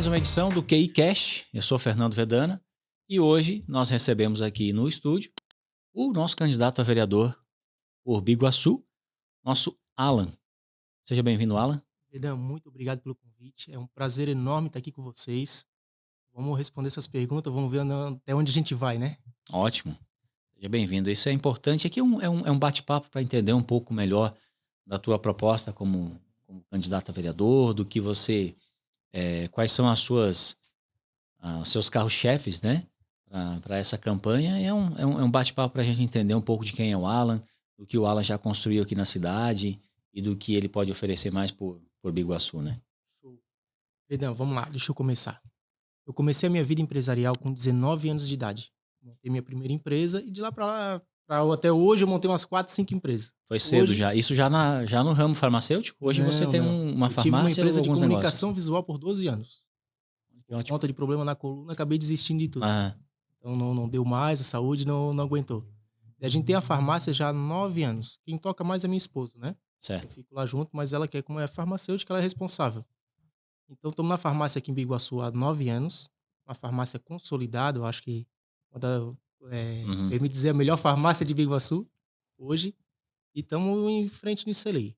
mais uma edição do QI Cash. Eu sou Fernando Vedana e hoje nós recebemos aqui no estúdio o nosso candidato a vereador por Biguaçu, nosso Alan. Seja bem-vindo, Alan. Perdão, muito obrigado pelo convite. É um prazer enorme estar aqui com vocês. Vamos responder essas perguntas, vamos ver até onde a gente vai, né? Ótimo. Seja bem-vindo. Isso é importante. Aqui é um bate-papo para entender um pouco melhor da tua proposta como candidato a vereador, do que você, quais são os seus carros-chefes, né, para essa campanha. É um bate-papo para a gente entender um pouco de quem é o Alan, do que o Alan já construiu aqui na cidade e do que ele pode oferecer mais por Biguaçu, né? Show. Perdão, vamos lá, deixa eu começar. Eu comecei a minha vida empresarial com 19 anos de idade. Montei minha primeira empresa e de lá para lá, até hoje eu montei umas 4, 5 empresas. Foi cedo Hoje, já. Isso já no ramo farmacêutico? Hoje você não, tem não. uma Eu tive uma farmácia ou empresa de alguns negócios? comunicação visual por 12 anos. Que Por ótimo. conta de problema na coluna, acabei desistindo de tudo. Ah, Então não deu mais, a saúde não aguentou. E a gente tem a farmácia já há 9 anos. Quem toca mais é minha esposa, né? Eu certo. fico lá junto, mas ela quer, como é farmacêutica, ela é responsável. Então estamos na farmácia aqui em Biguaçu há 9 anos, uma farmácia consolidada, eu acho que uma da Uhum. permite dizer, a melhor farmácia de Biguaçu, hoje, e estamos em frente nisso aí.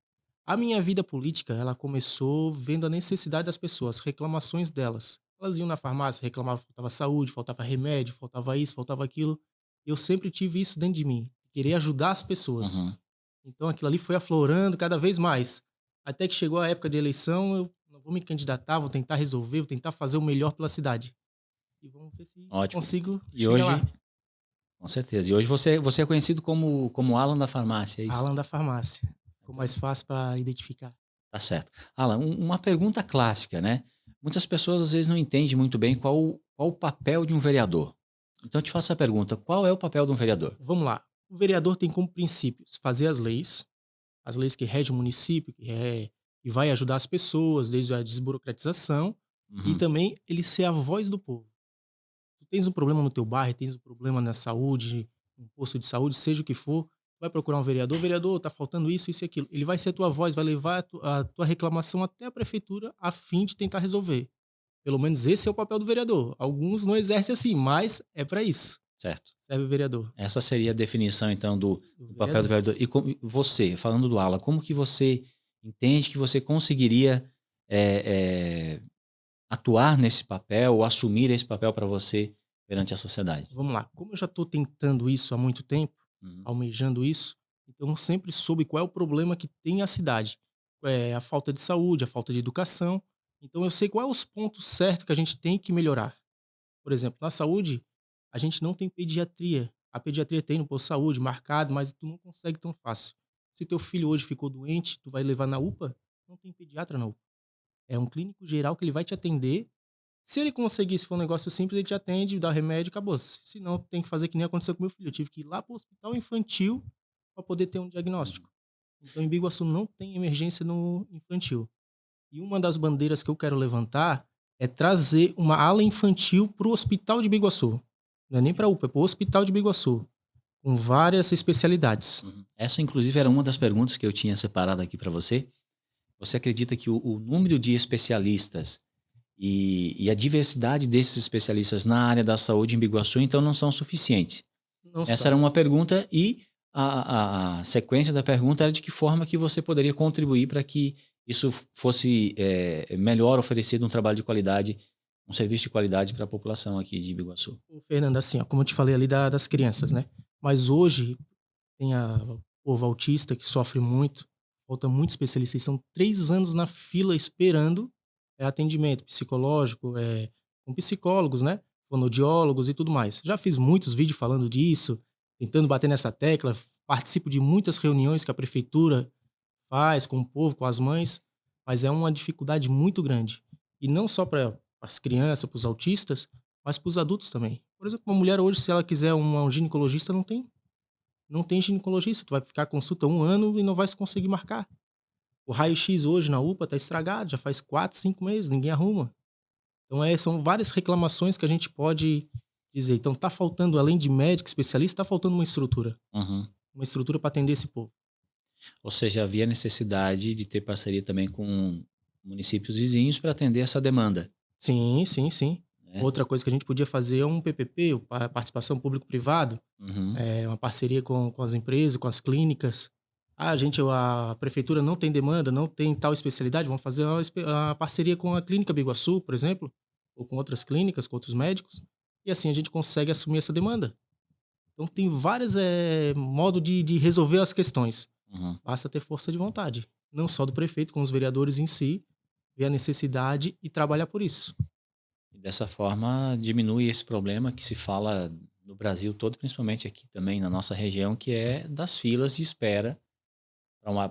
A minha vida política, ela começou vendo a necessidade das pessoas, reclamações delas. Elas iam na farmácia, reclamavam que faltava saúde, faltava remédio, faltava isso, faltava aquilo. Eu sempre tive isso dentro de mim, querer ajudar as pessoas. Uhum. Então aquilo ali foi aflorando cada vez mais. Até que chegou a época de eleição, eu não vou me candidatar, vou tentar resolver, vou tentar fazer o melhor pela cidade. E vamos ver se Ótimo. consigo E chegar hoje, lá. com certeza. E hoje você é conhecido como Alan da farmácia, é isso? Alan da farmácia. Ficou Então, mais fácil para identificar. tá certo. Alan, uma pergunta clássica, né? Muitas pessoas às vezes não entendem muito bem qual o papel de um vereador. Então eu te faço a pergunta: qual é o papel de um vereador? Vamos lá. O vereador tem como princípios fazer as leis que regem o município, que vai ajudar as pessoas, desde a desburocratização, e Uhum. também ele ser a voz do povo. Tu tens um problema no teu bairro, tens um problema na saúde, um posto de saúde, seja o que for, vai procurar um vereador, vereador, tá faltando isso, isso e aquilo. Ele vai ser a tua voz, vai levar a tua reclamação até a prefeitura a fim de tentar resolver. Pelo menos esse é o papel do vereador. Alguns não exercem assim, mas é para isso. Certo. Serve o vereador. Essa seria a definição, então, do, O do papel do vereador. vereador. E você, falando do Alan, como que você entende que você conseguiria eh, eh, atuar nesse papel ou assumir esse papel para você perante a sociedade? Vamos lá. Como eu já estou tentando isso há muito tempo, Uhum. almejando isso, então eu sempre soube qual é o problema que tem a cidade. É a falta de saúde, a falta de educação. Então eu sei quais os pontos certos que a gente tem que melhorar. Por exemplo, na saúde, a gente não tem pediatria. A pediatria tem no posto de saúde, marcado, mas tu não consegue tão fácil. Se teu filho hoje ficou doente, tu vai levar na UPA, não tem pediatra na UPA. É um clínico geral que ele vai te atender. Se ele conseguir, se for um negócio simples, ele te atende, dá remédio e acabou-se. Se não, tem que fazer que nem aconteceu com meu filho. Eu tive que ir lá para o hospital infantil para poder ter um Uhum. diagnóstico. Então, em Biguaçu não tem emergência no infantil. E uma das bandeiras que eu quero levantar é trazer uma ala infantil para o hospital de Biguaçu. Não é nem para a UPA, é para o hospital de Biguaçu, com várias especialidades. Uhum. Essa, inclusive, era uma das perguntas que eu tinha separado aqui para você. Você acredita que o número de especialistas e a diversidade desses especialistas na área da saúde em Biguaçu, então, não são suficientes? Não Essa era são. uma pergunta e a sequência da pergunta era de que forma que você poderia contribuir para que isso fosse, melhor oferecido um trabalho de qualidade, um serviço de qualidade para a população aqui de Biguaçu. Ô, Fernando, assim, ó, como eu te falei ali das crianças, né? Mas hoje tem o povo autista que sofre muito, falta muito especialista, eles são 3 anos na fila esperando, atendimento psicológico, com psicólogos, né, fonoaudiólogos e tudo mais. Já fiz muitos vídeos falando disso, tentando bater nessa tecla, participo de muitas reuniões que a prefeitura faz com o povo, com as mães, mas é uma dificuldade muito grande. E não só para as crianças, para os autistas, mas para os adultos também. Por exemplo, uma mulher hoje, se ela quiser um ginecologista, não tem ginecologista, tu vai ficar a consulta 1 ano e não vai se conseguir marcar. O raio-x hoje na UPA tá estragado, já faz 4, 5 meses, ninguém arruma. Então, são várias reclamações que a gente pode dizer. Então tá faltando, além de médico especialista, tá faltando Uhum. uma estrutura para atender esse povo. Ou seja, havia necessidade de ter parceria também com municípios vizinhos para atender essa demanda. Sim, sim, sim. né? Outra coisa que a gente podia fazer é um PPP, participação público-privado, Uhum, uma parceria com as empresas, com as clínicas. Ah, a prefeitura não tem demanda, não tem tal especialidade, vamos fazer uma parceria com a Clínica Biguaçu, por exemplo, ou com outras clínicas, com outros médicos, e assim a gente consegue assumir essa demanda. Então tem vários modos de resolver as questões. uhum. Basta ter força de vontade. Não só do prefeito, com os vereadores em si, ver a necessidade e trabalhar por isso. E dessa forma diminui esse problema que se fala no Brasil todo, principalmente aqui também na nossa região, que é das filas de espera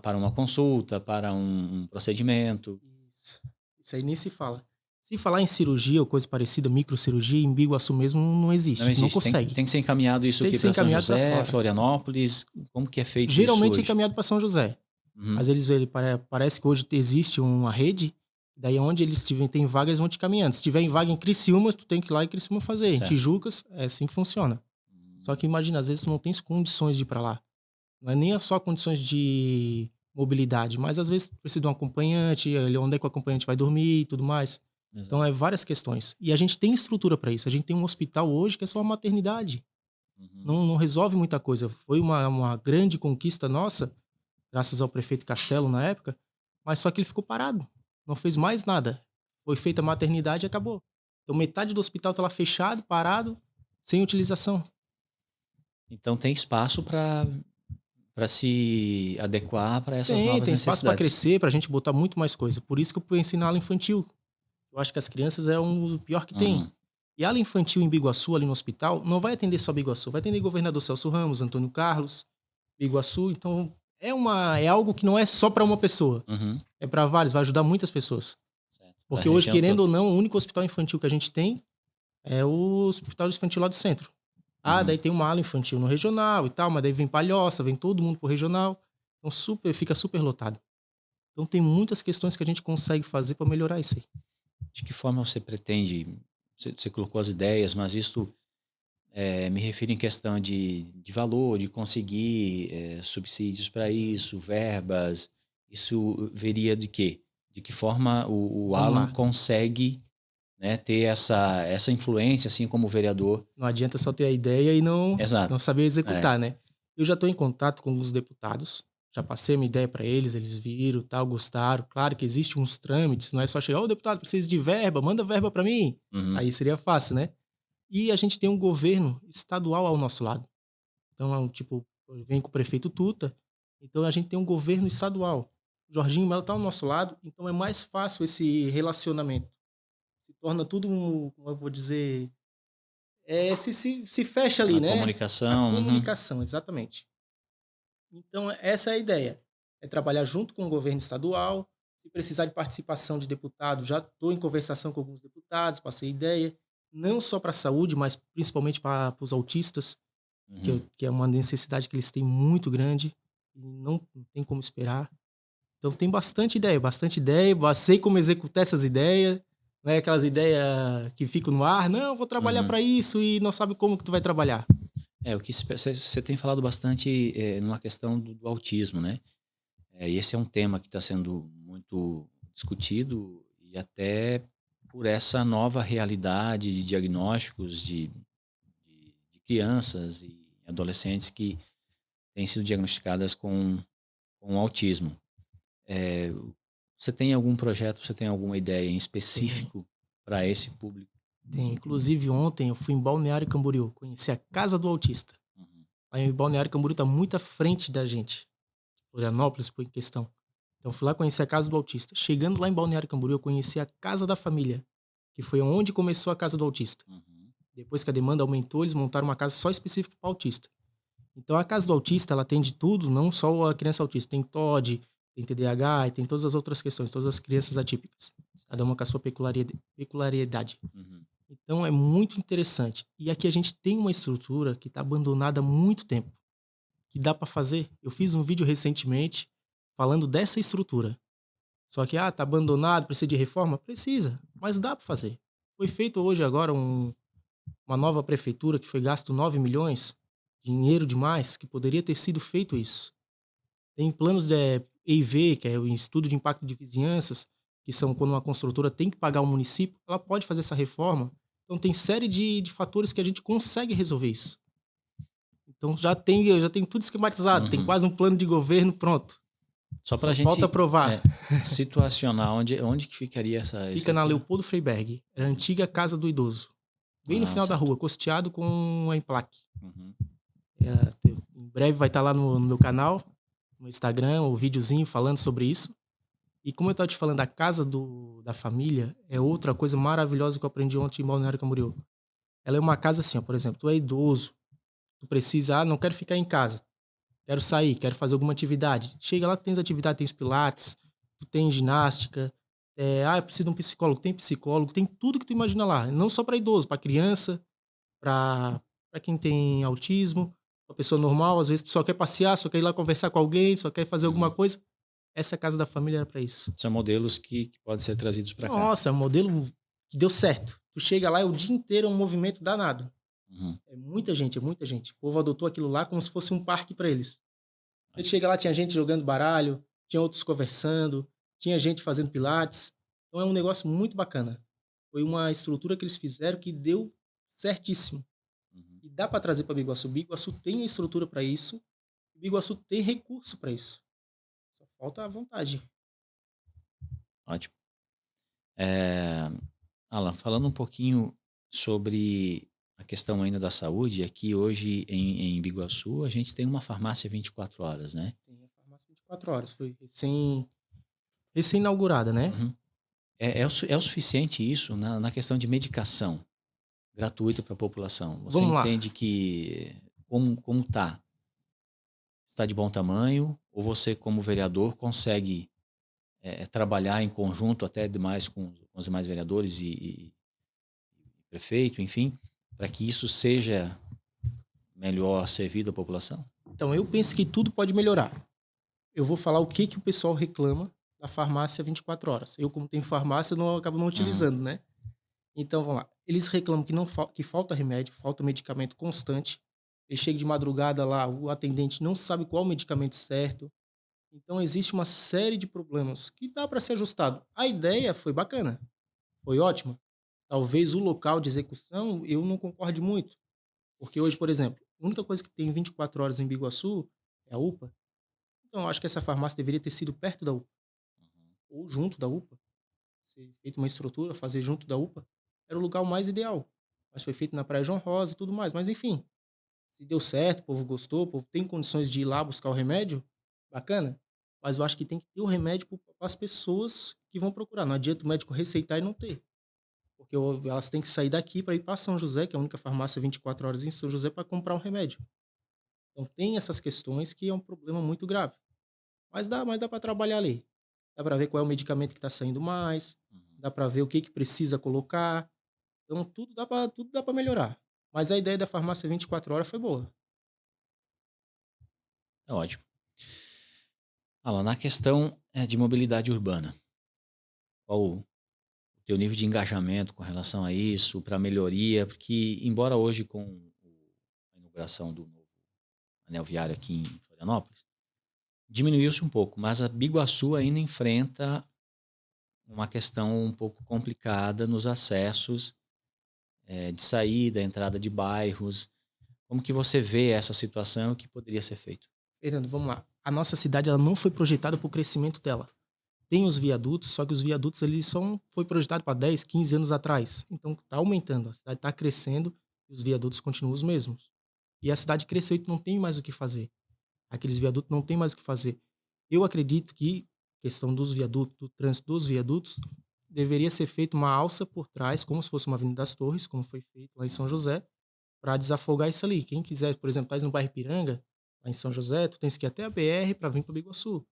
para uma consulta, para um procedimento. Isso. Isso aí nem se fala. Se falar em cirurgia ou coisa parecida, microcirurgia, em Biguaçu mesmo não Não existe, não existe. consegue. Tem que ser encaminhado isso Tem que aqui ser para São encaminhado para José, fora. Florianópolis. Como que é feito isso Geralmente é hoje? encaminhado para São José, Uhum, mas parece que hoje existe uma rede, daí onde eles tiverem tem vaga, eles vão te caminhando. Se tiver em vaga em Criciúma, tu tem que ir lá em Criciúma fazer. Em certo. Tijucas, é assim que funciona. Só que imagina, às vezes tu não tens condições de ir para lá. Não é nem só condições de mobilidade, mas às vezes precisa de um acompanhante, ali onde é que o acompanhante vai dormir e tudo mais. Então Exato. é várias questões. E a gente tem estrutura para isso. A gente tem um hospital hoje que é só uma maternidade. Uhum. Não resolve muita coisa. Foi uma grande conquista nossa, graças ao prefeito Castelo na época, mas só que ele ficou parado. Não fez mais nada. Foi feita a maternidade e acabou. Então metade do hospital está lá fechado, parado, sem utilização. Então tem espaço para se adequar para essas novas Tem espaço para necessidades. crescer, para a gente botar muito mais coisa. Por isso que eu pensei na ala infantil. Eu acho que as crianças é o pior que tem. Uhum. E a ala infantil em Biguaçu, ali no hospital, não vai atender só Biguaçu, vai atender governador Celso Ramos, Antônio Carlos, Biguaçu. Então, é algo que não é só para uma pessoa, Uhum. é para vários, vai ajudar muitas pessoas. Certo. Para a Porque hoje, região querendo toda. ou não, o único hospital infantil que a gente tem é o hospital infantil lá do centro. Ah, Uhum. daí tem uma ala infantil no regional e tal, mas daí vem Palhoça, vem todo mundo pro regional. Então, fica super lotado. Então, tem muitas questões que a gente consegue fazer para melhorar isso aí. De que forma você pretende? Você colocou as ideias, mas isso me refiro em questão de valor, de conseguir subsídios para isso, verbas. Isso veria de quê? De que forma o Vamos Alan lá. consegue, né, ter essa influência, assim como vereador? Não adianta só ter a ideia e não Exato. saber É. executar, né. Eu já estou em contato com alguns deputados, já passei a minha ideia para eles, eles viram, tal, gostaram. Claro que existe uns trâmites, não é só chegar: "Ô deputado, preciso de verba, manda verba para mim". Uhum. Aí seria fácil, né. E a gente tem um governo estadual ao nosso lado. Então tipo, vem com o prefeito Tuta, então a gente tem um governo estadual. Jorginho Melo está ao nosso lado, então é mais fácil esse relacionamento. Se torna tudo como eu vou dizer, se fecha ali, Na né, a comunicação. Uhum. comunicação, exatamente. Então essa é a ideia, é trabalhar junto com o governo estadual, se precisar de participação de deputado, já estou em conversação com alguns deputados, passei ideia, não só para a saúde, mas principalmente para os autistas, Uhum. que é uma necessidade que eles têm muito grande, e não tem como esperar. Então tem bastante ideia, sei como executar essas ideias, não é aquelas ideias que ficam no ar: "Não, vou trabalhar Uhum. para isso", e não sabe como que tu vai trabalhar. O que você tem falado bastante numa questão do autismo, né? E esse é um tema que está sendo muito discutido e até por essa nova realidade de diagnósticos de crianças e adolescentes que têm sido diagnosticadas com autismo. Eh, Você tem algum projeto, você tem alguma ideia em Tem, específico para esse público? tem. Inclusive ontem eu fui em Balneário Camboriú, conheci a Casa do Autista. Uhum, Aí em Balneário Camboriú tá muito à frente da gente, Florianópolis por em questão. Então fui lá conhecer a Casa do Autista. Chegando lá em Balneário Camboriú, eu conheci a Casa da Família, que foi onde começou a Casa do Autista. uhum, Depois que a demanda aumentou, eles montaram uma casa só específica para autista. Então a Casa do Autista, ela tem de tudo, não só a criança autista, tem TOD, tem TDAH e tem todas as outras questões, todas as crianças atípicas, cada certo. uma com a sua peculiaridade. Uhum, Então é muito interessante. E aqui a gente tem uma estrutura que está abandonada há muito tempo, que dá para fazer. Eu fiz um vídeo recentemente falando dessa estrutura. Só que, tá abandonado, precisa de reforma? Precisa, mas dá para fazer. Foi feito hoje agora uma nova prefeitura que foi gasto 9 milhões, dinheiro demais, que poderia ter sido feito isso. Tem planos de EIV, que é o Estudo de Impacto de Vizinhanças, que são quando uma construtora tem que pagar o município, ela pode fazer essa reforma. Então tem série de fatores que a gente consegue resolver isso. Então já tem tudo esquematizado, tem Uhum. quase um plano de governo pronto. Só para a Só falta gente aprovar. situacionar onde que ficaria isso Fica na aqui? Leopoldo Freyberg, é a Uhum. antiga casa do idoso. Bem no Ah, final da certo. rua, costeado com a Emplac. Uhum. Em breve vai estar lá no meu canal, no Instagram, o videozinho falando sobre isso. E como eu estava te falando, a casa da família é outra coisa maravilhosa que eu aprendi ontem em Balneário Camboriú. Ela é uma casa assim, ó, por exemplo, tu é idoso, tu precisa, não quero ficar em casa, quero sair, quero fazer alguma atividade. Chega lá, tu tens atividade, tens pilates, tu tem ginástica, eu preciso de um psicólogo, tem tudo que tu imagina lá. Não só para idoso, para criança, para quem tem autismo, uma pessoa normal, às vezes tu só quer passear, só quer ir lá conversar com alguém, só quer fazer alguma Uhum. coisa. Essa casa da família era para isso. São modelos que podem ser trazidos para cá. Nossa, é um modelo que deu certo. Tu chega lá, é o dia inteiro é um movimento danado. Uhum. É muita gente, é muita gente. O povo adotou aquilo lá como se fosse um parque para eles. A gente chega lá, tinha gente jogando baralho, tinha outros conversando, tinha gente fazendo pilates. Então é um negócio muito bacana. Foi uma estrutura que eles fizeram que deu certíssimo. Uhum. E dá para trazer para Biguaçu. Biguaçu tem a estrutura para isso. Biguaçu tem recurso para isso. Só falta a vontade. Ótimo. Alan, falando um pouquinho sobre a questão ainda da saúde, aqui hoje em Biguaçu, a gente tem uma farmácia 24 horas, né? Tem a farmácia 24 horas. Foi recém-inaugurada, né? Uhum. É o suficiente isso na questão de medicação gratuita para a população? Você Vamos lá. entende que como está? Está de bom tamanho? Ou você, como vereador, consegue trabalhar em conjunto até demais com os demais vereadores e prefeito, enfim, para que isso seja melhor servido à população? Então, eu penso que tudo pode melhorar. Eu vou falar o que que o pessoal reclama da farmácia 24 horas. Eu, como tenho farmácia, não acabo não Uhum, utilizando, né? Então, vamos lá. Eles reclamam que não que falta remédio, falta medicamento constante. Ele chega de madrugada lá, o atendente não sabe qual o medicamento certo. Então, existe uma série de problemas que dá para ser ajustado. A ideia foi bacana, foi ótima. Talvez o local de execução eu não concorde muito, porque hoje, por exemplo, a única coisa que tem 24 horas em Biguaçu é a UPA. Então, eu acho que essa farmácia deveria ter sido perto da UPA, uhum. ou junto da UPA. Ser feito uma estrutura, fazer junto da UPA, era o lugar mais ideal. Mas foi feito na Praia João Rosa e tudo mais. Mas enfim, se deu certo, o povo gostou, o povo tem condições de ir lá buscar o remédio, bacana. Mas eu acho que tem que ter o remédio para as pessoas que vão procurar. Não adianta o médico receitar e não ter. Porque elas têm que sair daqui para ir para São José, que é a única farmácia 24 horas em São José, para comprar um remédio. Então tem essas questões que é um problema muito grave. Mas dá para trabalhar ali. Dá para ver qual é o medicamento que está saindo mais, Uhum. dá para ver o que que precisa colocar. Então tudo dá para melhorar. Mas a ideia da farmácia 24 horas foi boa. É ótimo. Alan, na questão de mobilidade urbana, qual o teu nível de engajamento com relação a isso, para melhoria? Porque, embora hoje com a inauguração do novo anel viário aqui em Florianópolis, diminuiu-se um pouco, mas a Biguaçu ainda enfrenta uma questão um pouco complicada nos acessos de saída, entrada de bairros. Como que você vê essa situação e o que poderia ser feito? Fernando, vamos lá. A nossa cidade ela não foi projetada para o crescimento dela. Tem os viadutos, só que os viadutos eles são foi projetado para 10, 15 anos atrás. Então está aumentando, a cidade está crescendo e os viadutos continuam os mesmos. E a cidade cresceu e não tem mais o que fazer. Aqueles viadutos não tem mais o que fazer. Eu acredito que questão dos viadutos, do trânsito dos viadutos, deveria ser feita uma alça por trás, como se fosse uma Avenida das Torres, como foi feito lá em São Uhum, José, para desafogar isso ali. Quem quiser, por exemplo, estás no bairro Ipiranga, lá em São José, tu tens que ir até a BR para vir para Biguaçu.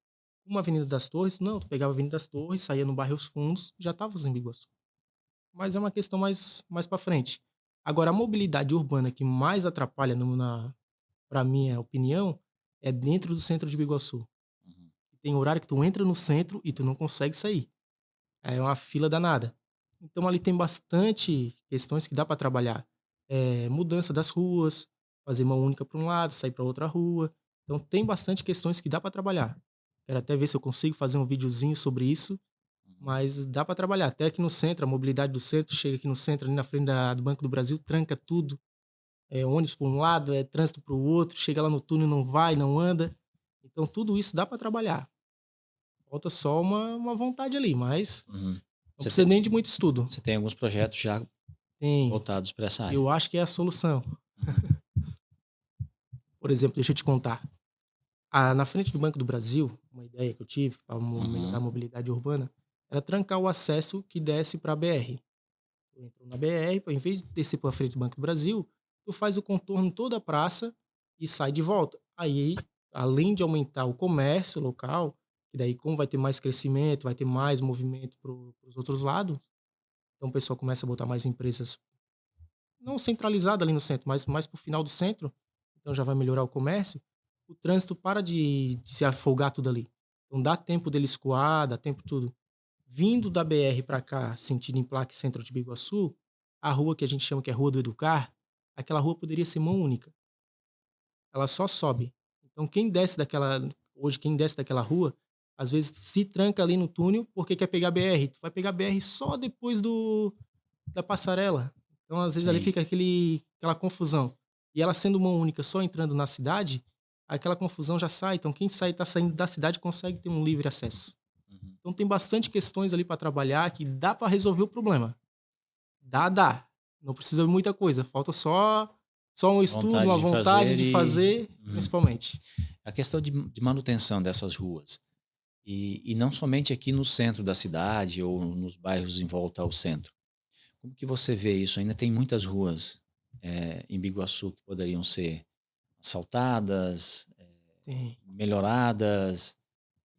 Uma Avenida das Torres, não, tu pegava a Avenida das Torres, saía no bairro Os Fundos, já estavas em Biguaçu. Mas é uma questão mais para frente. Agora, a mobilidade urbana que mais atrapalha, para minha opinião, é dentro do centro de Biguaçu. uhum. Tem horário que tu entra no centro e tu não consegue sair. É uma fila danada. Então ali tem bastante questões que dá para trabalhar. Mudança das ruas, fazer uma única para um lado, sair para outra rua. Então tem bastante questões que dá para trabalhar. Quero até ver se eu consigo fazer um videozinho sobre isso, Mas dá para trabalhar. Até aqui no centro, a mobilidade do centro, chega aqui no centro, ali na frente do Banco do Brasil, tranca tudo. É ônibus para um lado, é trânsito para o outro, chega lá no túnel, não vai, não anda. Então tudo isso dá para trabalhar. Falta só uma vontade ali, mas Uhum. não Você precisa tem, nem de muito estudo. você tem alguns projetos já Tem, voltados para essa área. eu acho que é a solução. Uhum. Por exemplo, deixa eu te contar. Na frente do Banco do Brasil, uma ideia que eu tive para melhorar a Uhum. mobilidade urbana, era trancar o acesso que desce para a BR. Tu entrou na BR, em vez de descer para frente do Banco do Brasil, tu faz o contorno toda a praça e sai de volta. Aí, além de aumentar o comércio local, que daí como vai ter mais crescimento, vai ter mais movimento para os outros lados, então o pessoal começa a botar mais empresas, não centralizadas ali no centro, mas mais para o final do centro, então já vai melhorar o comércio, o trânsito para de se afogar tudo ali. Então dá tempo dele escoar, dá tempo tudo. Vindo da BR para cá, sentido em Plaque Centro de Biguaçu, a rua que a gente chama que é Rua do Educar, aquela rua poderia ser mão única, ela só sobe. Então quem desce daquela rua, às vezes se tranca ali no túnel porque quer pegar a BR, tu vai pegar a BR só depois da passarela. Então às vezes ali Sim. fica aquela confusão. E ela sendo mão única só entrando na cidade, aquela confusão já sai, então quem sai tá saindo da cidade consegue ter um livre acesso. Uhum. Então tem bastante questões ali para trabalhar que dá para resolver o problema. Dá. Não precisa de muita coisa, falta só um estudo, Vontade uma de vontade fazer de e. fazer, Uhum. principalmente. A questão de manutenção dessas ruas. E não somente aqui no centro da cidade ou nos bairros em volta ao centro. Como que você vê isso? Ainda tem muitas ruas em Biguaçu que poderiam ser asfaltadas, Sim. melhoradas.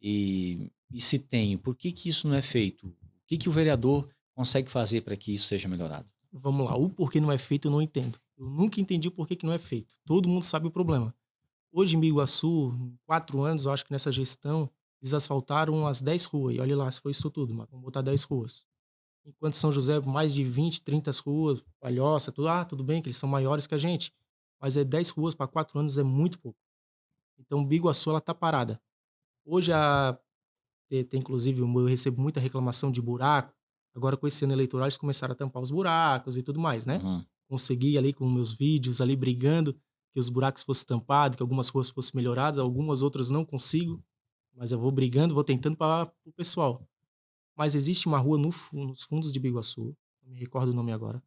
E se tem, por que que isso não é feito? O que que o vereador consegue fazer para que isso seja melhorado? Vamos lá, o porquê não é feito eu não entendo. Eu nunca entendi o porquê que não é feito. Todo mundo sabe o problema. Hoje em Biguaçu, em 4 anos, eu acho que nessa gestão, eles asfaltaram umas 10 ruas, e olha lá se foi isso tudo, mas vamos botar 10 ruas. Enquanto São José, mais de 20, 30 ruas, Palhoça, tudo bem que eles são maiores que a gente, mas é 10 ruas para 4 anos é muito pouco. Então Biguaçu ela tá parada. Hoje tem inclusive eu recebo muita reclamação de buraco, agora com esse ano eleitoral eles começaram a tampar os buracos e tudo mais, né. Uhum. Consegui ali com meus vídeos ali brigando, que os buracos fossem tampados, que algumas ruas fossem melhoradas, algumas outras não consigo, mas eu vou brigando, vou tentando para o pessoal. Mas existe uma rua nos fundos de Biguaçu, não me recordo o nome agora,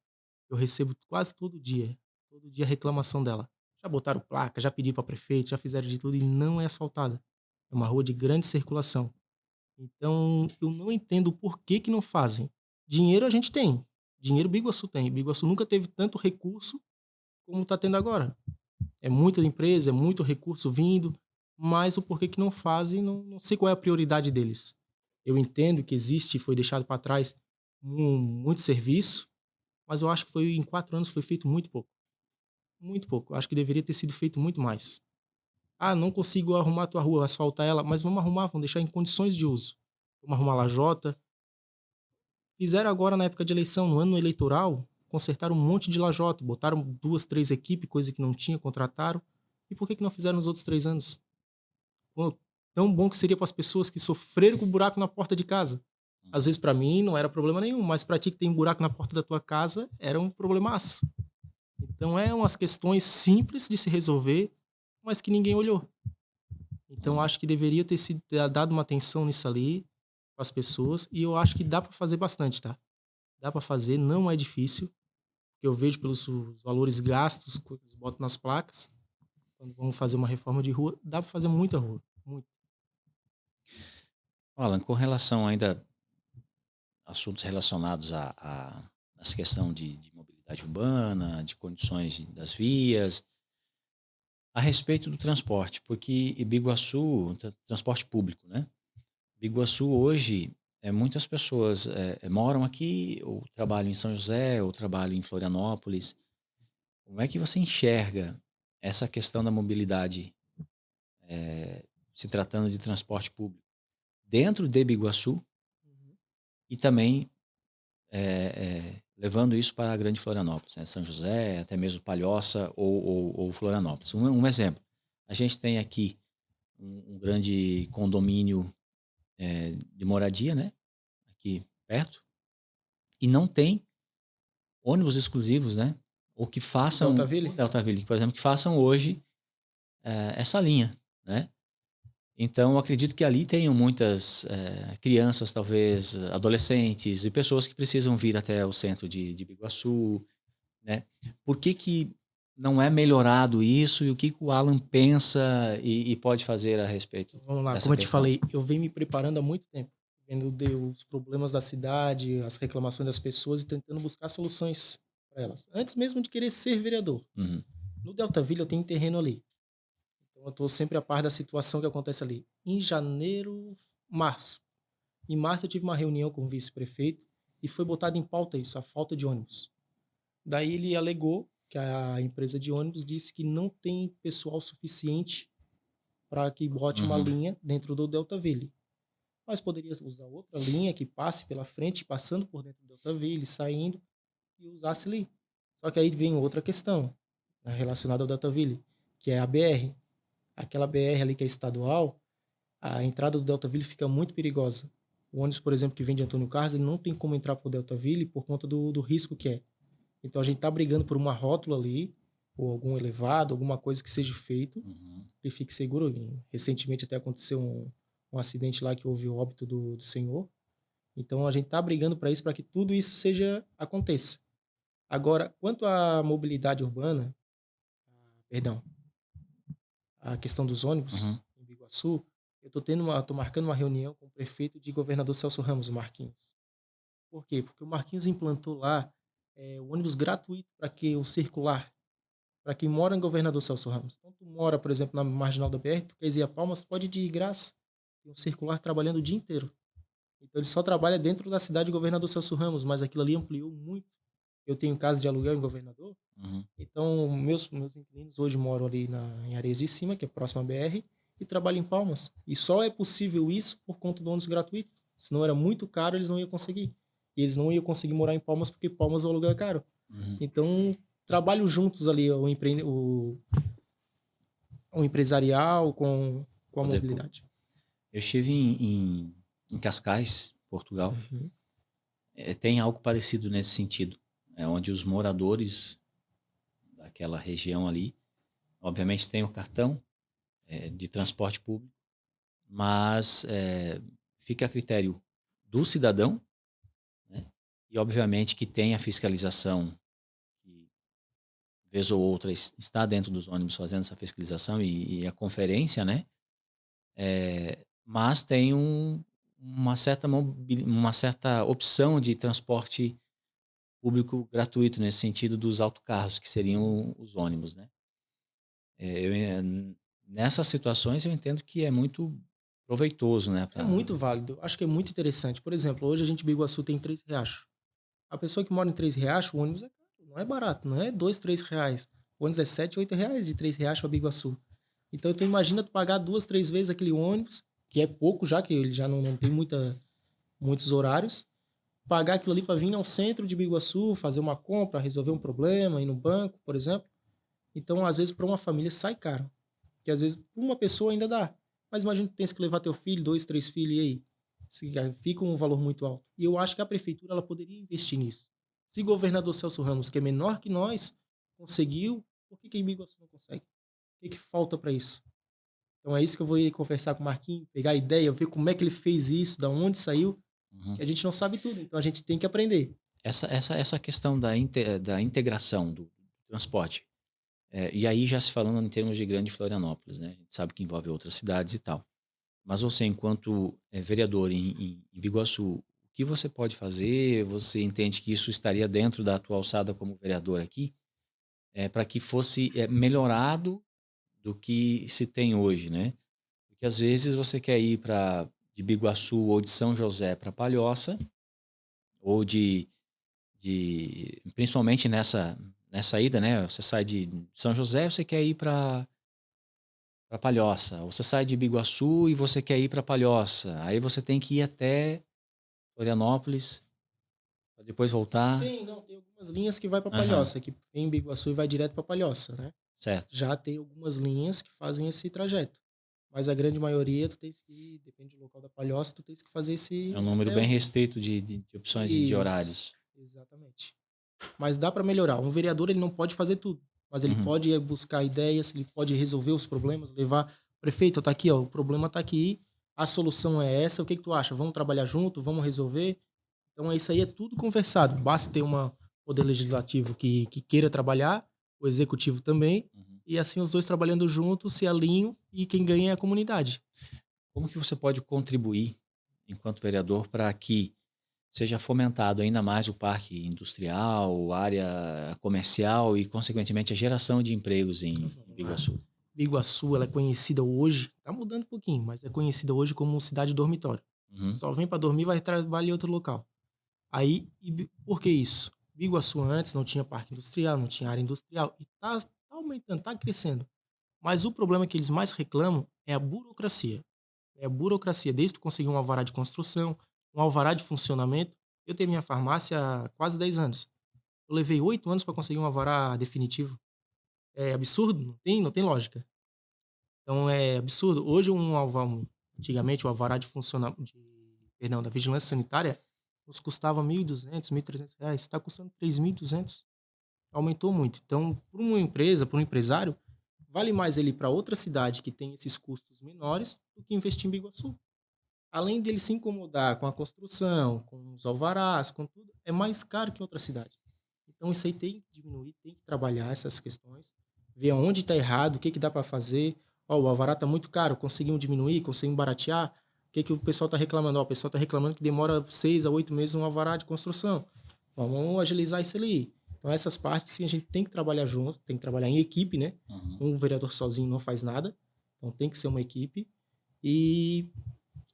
eu recebo quase todo dia reclamação dela. Já botaram placa, já pedi para prefeito, já fizeram de tudo e não é asfaltada. É uma rua de grande circulação. Então, eu não entendo por que que não fazem. Dinheiro a gente tem, dinheiro Biguaçu tem. Biguaçu nunca teve tanto recurso como está tendo agora. É muita empresa, é muito recurso vindo, mas o porquê que não fazem, não sei qual é a prioridade deles. Eu entendo que existe, foi deixado para trás muito serviço, mas eu acho que foi em 4 anos foi feito muito pouco, muito pouco. Eu acho que deveria ter sido feito muito mais. "Ah, não consigo arrumar a tua rua, asfaltar ela", mas vamos arrumar, vamos deixar em condições de uso. Vamos arrumar lajota. Fizeram agora na época de eleição, no ano eleitoral, consertaram um monte de lajota, botaram 2, 3 equipes, coisa que não tinha, contrataram. E por que que não fizeram nos outros 3 anos? Pô, tão bom que seria para as pessoas que sofreram com buraco na porta de casa. Às vezes para mim não era problema nenhum, mas para ti que tem buraco na porta da tua casa, era um problemaço. Então é umas questões simples de se resolver, mas que ninguém olhou. Então Uhum. acho que deveria ter sido dado uma atenção nisso ali, para as pessoas, e eu acho que dá para fazer bastante, tá? Dá para fazer, não é difícil, que eu vejo pelos os valores gastos que eles botam nas placas, quando vão fazer uma reforma de rua, dá para fazer muita rua, muito. Alan, com relação ainda a assuntos relacionados a essa questão de mobilidade urbana, de condições das vias, a respeito do transporte, porque Biguaçu, transporte público, né? Biguaçu hoje, muitas pessoas moram aqui, ou trabalham em São José, ou trabalham em Florianópolis. Como é que você enxerga essa questão da mobilidade, se tratando de transporte público, dentro de Biguaçu Uhum. e também levando isso para a Grande Florianópolis, né? São José, até mesmo Palhoça ou Florianópolis. Um exemplo, a gente tem aqui um grande condomínio de moradia, né? aqui perto, e não tem ônibus exclusivos, né? Ou que O façam o Deltaville? Deltaville, por exemplo, que façam hoje essa linha, né? Então, eu acredito que ali tenham muitas crianças, talvez adolescentes e pessoas que precisam vir até o centro de Biguaçu, né? Por que que não é melhorado isso e o que que o Alan pensa e pode fazer a respeito Vamos lá, dessa como eu te questão? falei, eu venho me preparando há muito tempo, vendo os problemas da cidade, as reclamações das pessoas e tentando buscar soluções para elas. Antes mesmo de querer ser vereador. Uhum, No Deltaville eu tenho um terreno ali. Então eu estou sempre a par da situação que acontece ali. Em janeiro, março. Em março eu tive uma reunião com o vice-prefeito e foi botado em pauta isso, a falta de ônibus. Daí ele alegou que a empresa de ônibus disse que não tem pessoal suficiente para que bote uma uhum, linha dentro do Deltaville. Mas poderia usar outra linha que passe pela frente, passando por dentro do Deltaville, saindo e usasse ali. Só que aí vem outra questão, né, relacionada ao Deltaville, que é a BR. Aquela BR ali que é estadual, a entrada do Deltaville fica muito perigosa. O ônibus, por exemplo, que vem de Antônio Carlos, ele não tem como entrar para o Deltaville por conta do risco que é. Então a gente está brigando por uma rótula ali, ou algum elevado, alguma coisa que seja feito, uhum. que fique seguro. Recentemente até aconteceu um acidente lá que houve o óbito do senhor. Então a gente está brigando para isso, para que tudo isso seja aconteça. Agora, quanto à mobilidade urbana, perdão, a questão dos ônibus Uhum, em Biguaçu, eu tô marcando uma reunião com o prefeito de Governador Celso Ramos, o Marquinhos. Por quê? Porque o Marquinhos implantou lá o ônibus gratuito para que o circular, para quem mora em Governador Celso Ramos. Então, tu mora, por exemplo, na marginal da BR, tu quer ir a Palmas, tu pode ir de graça. Tem um circular trabalhando o dia inteiro. Então, ele só trabalha dentro da cidade de Governador Celso Ramos, mas aquilo ali ampliou muito. Eu tenho casa de aluguel em Governador, uhum. então meus inquilinos hoje moram ali em Areias de Cima, que é próximo à BR, e trabalham em Palmas. E só é possível isso por conta do ônibus gratuito. Senão era muito caro, eles não iam conseguir. E eles não iam conseguir morar em Palmas porque Palmas o aluguel é caro. Uhum. Então, trabalham juntos ali o empresarial com a Poder público. mobilidade. Eu estive em Cascais, Portugal. Uhum. Tem algo parecido nesse sentido, onde os moradores daquela região ali, obviamente tem o cartão de transporte público, mas fica a critério do cidadão, né? E obviamente que tem a fiscalização, que vez ou outra está dentro dos ônibus fazendo essa fiscalização e a conferência, né? Mas tem uma certa opção de transporte público gratuito, nesse sentido dos autocarros, que seriam os ônibus, né? Nessas situações eu entendo que é muito proveitoso, né? É muito válido. Acho que é muito interessante. Por exemplo, hoje a gente em Biguaçu tem Três Riachos. A pessoa que mora em Três Riachos, o ônibus é caro, não é barato, não é dois, R$ 3. O ônibus é 7, R$ 8 de Três Riachos para Biguaçu. Então, tu imagina tu pagar duas, três vezes aquele ônibus, que é pouco já, que ele já não tem muitos horários, pagar aquilo ali para vir ao centro de Biguaçu, fazer uma compra, resolver um problema, ir no banco, por exemplo. Então, às vezes, para uma família sai caro. Que às vezes, pra uma pessoa ainda dá. Mas imagina que tu tens que levar teu filho, dois, três filhos, e aí? Fica um valor muito alto. E eu acho que a prefeitura ela poderia investir nisso. Se o governador Celso Ramos, que é menor que nós, conseguiu, por que em Biguaçu não consegue? O que falta para isso? Então é isso que eu vou ir conversar com o Marquinhos, pegar a ideia, ver como é que ele fez isso, da onde saiu, Uhum. que a gente não sabe tudo, então a gente tem que aprender. Essa questão da integração do transporte, e aí já se falando em termos de Grande Florianópolis, né? A gente sabe que envolve outras cidades e tal. Mas você, enquanto vereador em Biguaçu, o que você pode fazer? Você entende que isso estaria dentro da tua alçada como vereador aqui, para que fosse melhorado do que se tem hoje, né? Porque às vezes você quer ir de Biguaçu ou de São José para Palhoça, ou principalmente nessa ida, né? Você sai de São José, você quer ir para Palhoça. Ou você sai de Biguaçu e você quer ir para Palhoça. Aí você tem que ir até Florianópolis para depois voltar. Tem algumas linhas que vai para Aham, Palhoça, que vem em Biguaçu e vai direto para Palhoça, né? certo. Já tem algumas linhas que fazem esse trajeto. Mas a grande maioria, tu tens que, depende do local da palhoça, tu tens que fazer É um esse número até bem restrito de opções e de isso, horários. exatamente. Mas dá para melhorar. Um vereador, ele não pode fazer tudo, mas ele Uhum. pode buscar ideias, ele pode resolver os problemas, levar, prefeito, tá aqui, ó, o problema tá aqui, a solução é essa, o que que tu acha? Vamos trabalhar junto, vamos resolver? Então isso aí é tudo conversado. Basta ter uma poder legislativo que queira trabalhar, o executivo também, Uhum. e assim os dois trabalhando juntos se alinham e quem ganha é a comunidade. Como que você pode contribuir, enquanto vereador, para que seja fomentado ainda mais o parque industrial, área comercial e, consequentemente, a geração de empregos em Vamos lá. Biguaçu? Biguaçu, ela é conhecida hoje, tá mudando um pouquinho, mas é conhecida hoje como cidade dormitório. Uhum. Só vem para dormir, vai trabalhar em outro local. Aí, por que isso? Biguaçu antes não tinha parque industrial, não tinha área industrial e tá aumentando, tá crescendo. Mas o problema que eles mais reclamam é a burocracia. É a burocracia, desde tu conseguir um alvará de construção, um alvará de funcionamento. Eu tenho minha farmácia há quase 10 anos. Eu levei 8 anos para conseguir um alvará definitivo. É absurdo, não tem lógica. Então é absurdo. Hoje antigamente o alvará de perdão, da vigilância sanitária nos custava 1.200, R$ 1.300. Está custando 3.200. Aumentou muito. Então, para uma empresa, para um empresário, vale mais ele ir para outra cidade que tem esses custos menores do que investir em Biguaçu. Além de ele se incomodar com a construção, com os alvarás, com tudo, é mais caro que em outra cidade. Então isso aí tem que diminuir, tem que trabalhar essas questões, ver onde está errado, o que, que dá para fazer. Ó, o alvará está muito caro, conseguimos diminuir, conseguimos baratear. O que, que o pessoal está reclamando? Ó, o pessoal está reclamando que demora 6 a 8 meses um alvará de construção. Vamos agilizar isso ali. Então essas partes sim, a gente tem que trabalhar junto, tem que trabalhar em equipe, né? Uhum. Um vereador sozinho não faz nada, então tem que ser uma equipe. E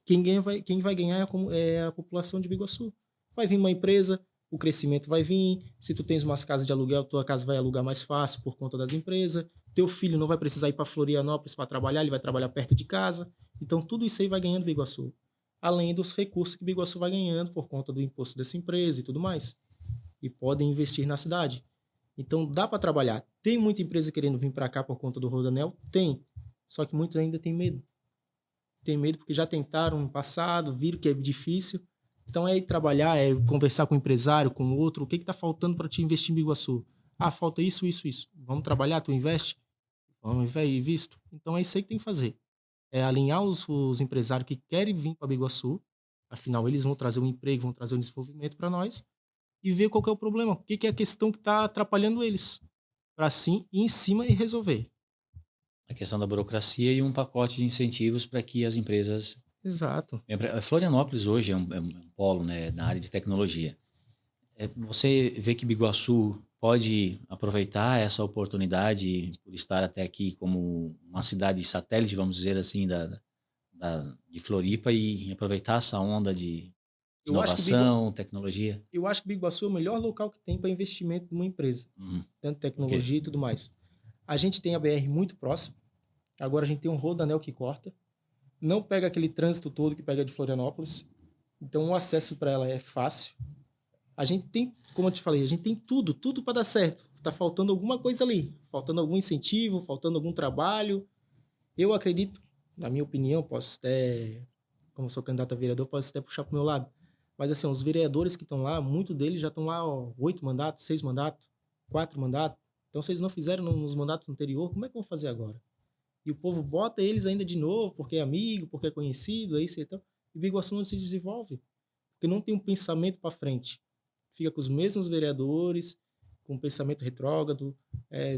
quem vai ganhar é a população de Biguaçu. Vai vir uma empresa, o crescimento vai vir. Se tu tens umas casas de aluguel, tua casa vai alugar mais fácil por conta das empresas. Teu filho não vai precisar ir para Florianópolis para trabalhar, ele vai trabalhar perto de casa. Então tudo isso aí vai ganhando Biguaçu. Além dos recursos que Biguaçu vai ganhando por conta do imposto dessa empresa e tudo mais. E podem investir na cidade. Então dá para trabalhar. Tem muita empresa querendo vir para cá por conta do Rodanel? Tem. Só que muita ainda tem medo. Tem medo porque já tentaram no passado, viram que é difícil. Então é ir trabalhar, é conversar com o empresário, com o outro, o que está faltando para te investir em Biguaçu? Ah, falta isso, isso, isso. Vamos trabalhar, tu investe? Vamos, visto. Então é isso aí que tem que fazer. É alinhar os empresários que querem vir para Biguaçu, afinal eles vão trazer um emprego, vão trazer um desenvolvimento para nós, e ver qual que é o problema, o que, que é a questão que está atrapalhando eles, para assim ir em cima e resolver. A questão da burocracia e um pacote de incentivos para que as empresas. Exato. Florianópolis hoje é um polo, né, na área de tecnologia. Você vê que Biguaçu pode aproveitar essa oportunidade por estar até aqui como uma cidade satélite, vamos dizer assim, de Floripa e aproveitar essa onda de Eu acho que Bigu... inovação, tecnologia? Eu acho que Biguaçu é o melhor local que tem para investimento numa empresa, Uhum. tanto Por quê? tecnologia e tudo mais. A gente tem a BR muito próxima, agora a gente tem um rodoanel que corta, não pega aquele trânsito todo que pega de Florianópolis, então o acesso para ela é fácil. A gente tem, como eu te falei, a gente tem tudo, tudo para dar certo. Tá faltando alguma coisa ali, faltando algum incentivo, faltando algum trabalho. Eu acredito, na minha opinião, posso até, como sou candidato a vereador, posso até puxar para o meu lado. Mas assim, os vereadores que estão lá, muitos deles já estão lá, ó, 8 mandatos, 6 mandatos, 4 mandatos. Então, se eles não fizeram nos mandatos anteriores, como é que vão fazer agora? E o povo bota eles ainda de novo, porque é amigo, porque é conhecido, é isso e tal. E Biguaçu não se desenvolve, porque não tem um pensamento para frente. Fica com os mesmos vereadores, com um pensamento retrógrado,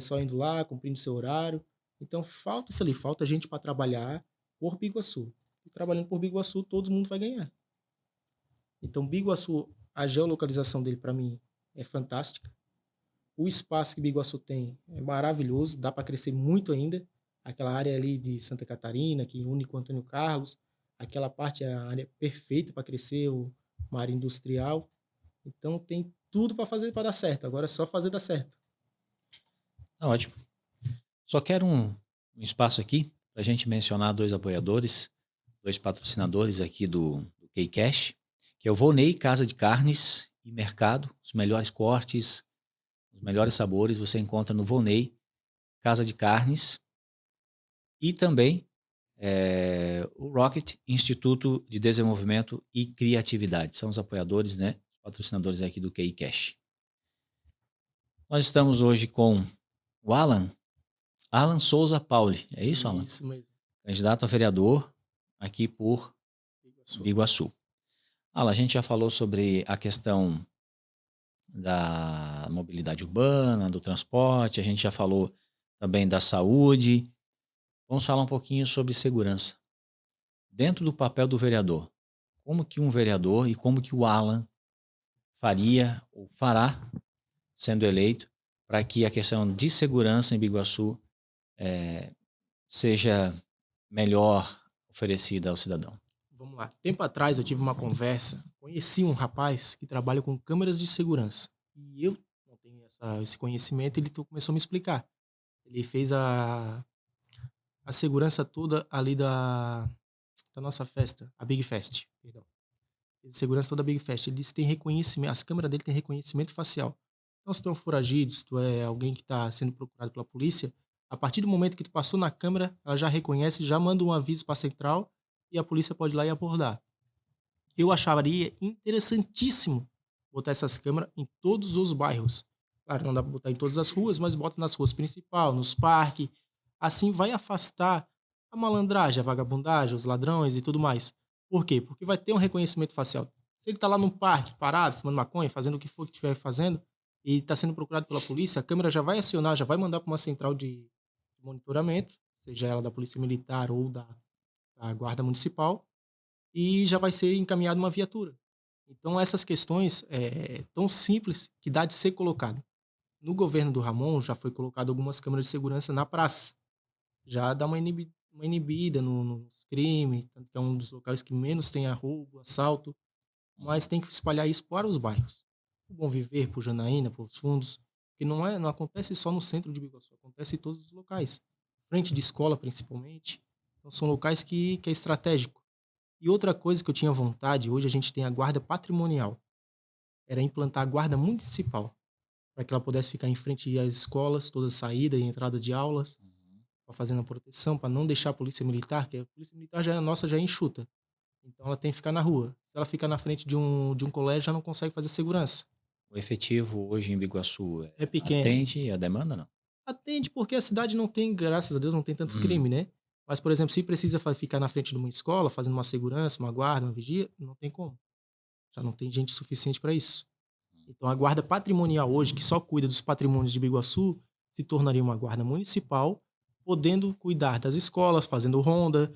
só indo lá, cumprindo seu horário. Então falta isso ali, falta gente para trabalhar por Biguaçu. E trabalhando por Biguaçu, todo mundo vai ganhar. Então Biguaçu, a geolocalização dele para mim é fantástica. O espaço que Biguaçu tem é maravilhoso, dá para crescer muito ainda. Aquela área ali de Santa Catarina, que une com Antônio Carlos, aquela parte é a área perfeita para crescer, uma área industrial. Então tem tudo para fazer para dar certo. Agora é só fazer dar certo. Tá ótimo. Só quero um espaço aqui para a gente mencionar dois apoiadores, dois patrocinadores aqui do Kcash, que é o Vonei Casa de Carnes e Mercado. Os melhores cortes, os melhores sabores você encontra no Vonei Casa de Carnes. E também O Rocket, Instituto de Desenvolvimento e Criatividade. São os apoiadores, né? Os patrocinadores aqui do QI Cash. Nós estamos hoje com o Alan Souza Pauli. É isso, Alan? Isso mesmo. Candidato a vereador aqui por Iguaçu. Biguaçu. Alan, a gente já falou sobre a questão da mobilidade urbana, do transporte, a gente já falou também da saúde. Vamos falar um pouquinho sobre segurança. Dentro do papel do vereador, como que um vereador e como que o Alan faria ou fará, sendo eleito, para que a questão de segurança em Biguaçu seja melhor oferecida ao cidadão? Vamos lá. Tempo atrás eu tive uma conversa, conheci um rapaz que trabalha com câmeras de segurança. E eu não tenho esse conhecimento, ele começou a me explicar. Ele fez a segurança toda ali da nossa festa, a Big Fest, perdão. Fez a segurança toda da Big Fest. Ele disse que tem reconhecimento, as câmeras dele têm reconhecimento facial. Então, se tu é um foragido, se tu é alguém que está sendo procurado pela polícia, a partir do momento que tu passou na câmera, ela já reconhece, já manda um aviso para a central e a polícia pode ir lá e abordar. Eu acharia interessantíssimo botar essas câmeras em todos os bairros. Claro, não dá para botar em todas as ruas, mas bota nas ruas principais, nos parques. Assim vai afastar a malandragem, a vagabundagem, os ladrões e tudo mais. Por quê? Porque vai ter um reconhecimento facial. Se ele está lá num parque, parado, fumando maconha, fazendo o que for que estiver fazendo, e está sendo procurado pela polícia, a câmera já vai acionar, já vai mandar para uma central de monitoramento, seja ela da Polícia Militar ou da Guarda Municipal, e já vai ser encaminhada uma viatura. Então, essas questões tão simples que dá de ser colocado. No governo do Ramon, já foi colocado algumas câmeras de segurança na praça. Já dá uma inibida nos crimes, tanto que é um dos locais que menos tem roubo, assalto, mas tem que espalhar isso para os bairros. O Bom Viver, por Janaína, por os fundos, que não acontece só no centro de Biguaçu, acontece em todos os locais. Frente de escola, principalmente. Então, são locais que é estratégico. E outra coisa que eu tinha vontade, hoje a gente tem a guarda patrimonial, era implantar a guarda municipal, para que ela pudesse ficar em frente às escolas, toda saída e entrada de aulas, fazendo a proteção, para não deixar a polícia militar, que a polícia militar já é nossa, já é enxuta. Então ela tem que ficar na rua. Se ela ficar na frente de um colégio, já não consegue fazer segurança. O efetivo hoje em Biguaçu É pequeno. atende a demanda, não? Atende porque a cidade não tem, graças a Deus, não tem tanto Hum, crime, né? Mas, por exemplo, se precisa ficar na frente de uma escola, fazendo uma segurança, uma guarda, uma vigia, não tem como. Já não tem gente suficiente para isso. Então, a guarda patrimonial hoje, que só cuida dos patrimônios de Biguaçu, se tornaria uma guarda municipal, podendo cuidar das escolas, fazendo ronda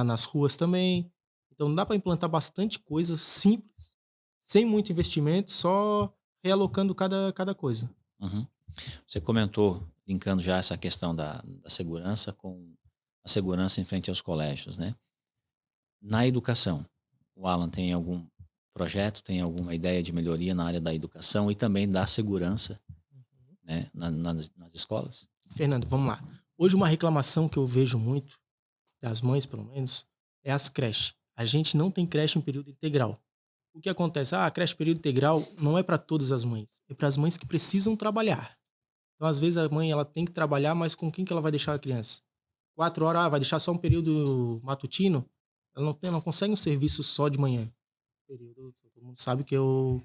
nas ruas também. Então, dá para implantar bastante coisa simples, sem muito investimento, só realocando cada coisa. uhum. Você comentou, linkando já essa questão da segurança com a segurança em frente aos colégios, né? Na educação, o Alan tem algum projeto, tem alguma ideia de melhoria na área da educação e também da segurança, né, nas escolas? Fernando, vamos lá. Hoje, uma reclamação que eu vejo muito, das mães pelo menos, é as creches. A gente não tem creche em período integral. O que acontece? A creche período integral não é para todas as mães, é para as mães que precisam trabalhar. Então, às vezes, a mãe ela tem que trabalhar, mas com quem que ela vai deixar a criança? 4 horas, vai deixar só um período matutino? Ela não consegue um serviço só de manhã. Todo mundo sabe que o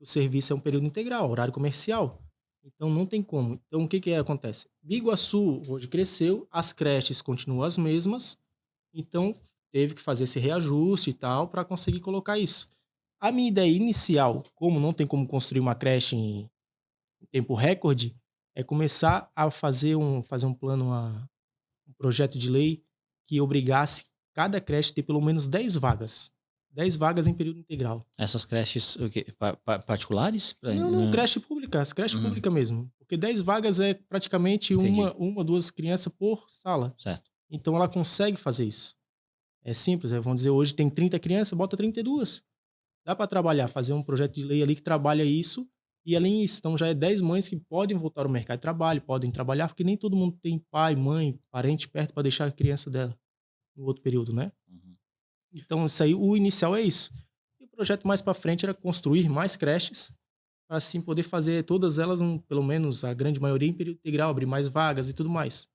serviço é um período integral, horário comercial. Então, não tem como. Então, o que que acontece? Biguaçu hoje cresceu, as creches continuam as mesmas, então teve que fazer esse reajuste e tal para conseguir colocar isso. A minha ideia inicial, como não tem como construir uma creche em tempo recorde, é começar a fazer um plano, um projeto de lei que obrigasse cada creche a ter pelo menos 10 vagas. 10 vagas em período integral. Essas creches o quê? Particulares? Não, creche pública, as creches Uhum, públicas mesmo. Porque 10 vagas é praticamente entendi, duas crianças por sala. certo. Então ela consegue fazer isso. É simples, vamos dizer, hoje tem 30 crianças, bota 32. Dá para trabalhar, fazer um projeto de lei ali que trabalha isso, e além disso, então já é 10 mães que podem voltar ao mercado de trabalho, podem trabalhar, porque nem todo mundo tem pai, mãe, parente perto para deixar a criança dela no outro período, né? Uhum. Então isso aí, o inicial é isso. E o projeto mais para frente era construir mais creches, para assim poder fazer todas elas, pelo menos a grande maioria, em período integral, abrir mais vagas e tudo mais.